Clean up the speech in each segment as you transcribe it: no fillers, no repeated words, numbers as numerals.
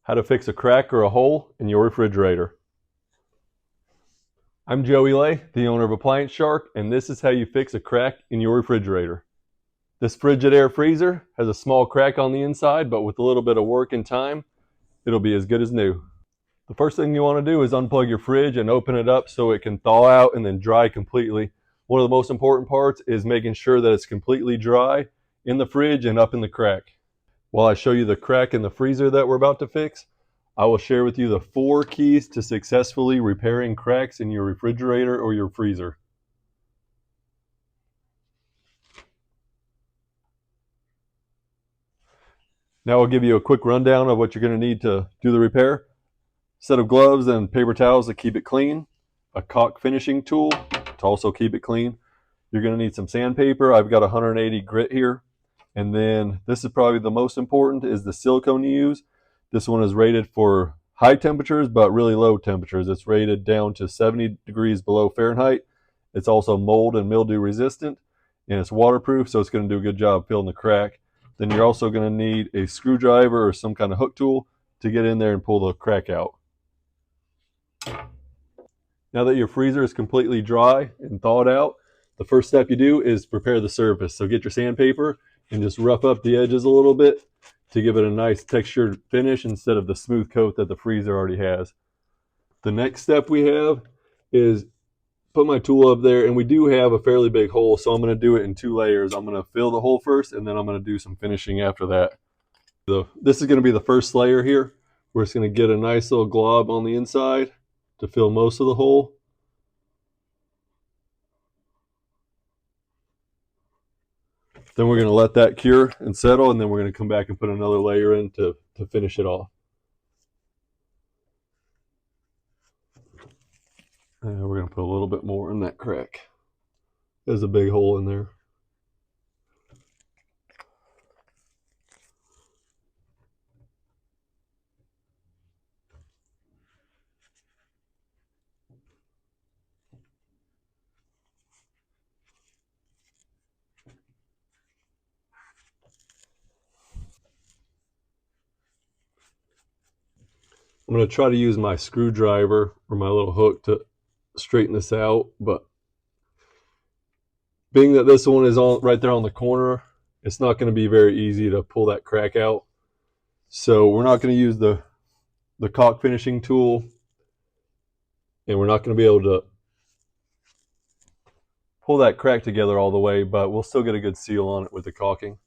How to fix a crack or a hole in your refrigerator. I'm Joey Lay, the owner of Appliance Shark, and this is how you fix a crack in your refrigerator. This Frigidaire freezer has a small crack on the inside, but with a little bit of work and time, it'll be as good as new. The first thing you want to do is unplug your fridge and open it up so it can thaw out and then dry completely. One of the most important parts is making sure that it's completely dry in the fridge and up in the crack. While I show you the crack in the freezer that we're about to fix, I will share with you the 4 keys to successfully repairing cracks in your refrigerator or your freezer. Now I'll give you a quick rundown of what you're going to need to do the repair. A set of gloves and paper towels to keep it clean. A caulk finishing tool to also keep it clean. You're going to need some sandpaper. I've got 180 grit here. And then this is probably the most important, is the silicone you use. This one is rated for high temperatures, but really low temperatures. It's rated down to 70 degrees below Fahrenheit. It's also mold and mildew resistant, and it's waterproof, so it's going to do a good job filling the crack. Then you're also going to need a screwdriver or some kind of hook tool to get in there and pull the crack out. Now that your freezer is completely dry and thawed out, the first step you do is prepare the surface. So get your sandpaper and just rough up the edges a little bit to give it a nice textured finish instead of the smooth coat that the freezer already has. The next step we have is put my tool up there, and we do have a fairly big hole, so I'm going to do it in 2 layers. I'm going to fill the hole first, and then I'm going to do some finishing after that. This is going to be the first layer here. We're just going to get a nice little glob on the inside to fill most of the hole. Then we're going to let that cure and settle, and then we're going to come back and put another layer in to finish it off. And we're going to put a little bit more in that crack. There's a big hole in there. I'm going to try to use my screwdriver or my little hook to straighten this out, but being that this one is right there on the corner, it's not going to be very easy to pull that crack out. So we're not going to use the caulk finishing tool, and we're not going to be able to pull that crack together all the way, but we'll still get a good seal on it with the caulking.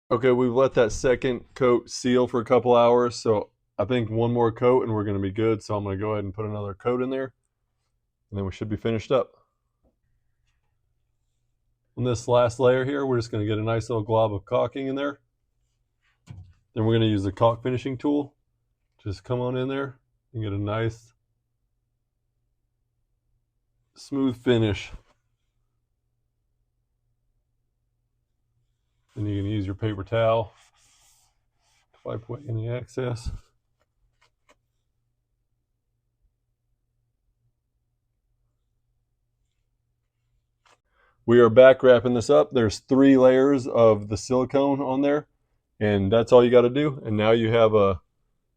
Okay, we've let that second coat seal for a couple hours, so I think one more coat and we're going to be good. So I'm going to go ahead and put another coat in there, and then we should be finished up. On this last layer here, we're just going to get a nice little glob of caulking in there. Then we're going to use the caulk finishing tool. Just come on in there and get a nice smooth finish. And you can use your paper towel to wipe away any excess. We are back wrapping this up. There's 3 layers of the silicone on there, and that's all you got to do. And now you have a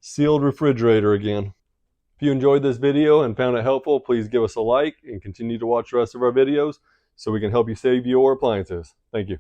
sealed refrigerator again. If you enjoyed this video and found it helpful, please give us a like and continue to watch the rest of our videos so we can help you save your appliances. Thank you.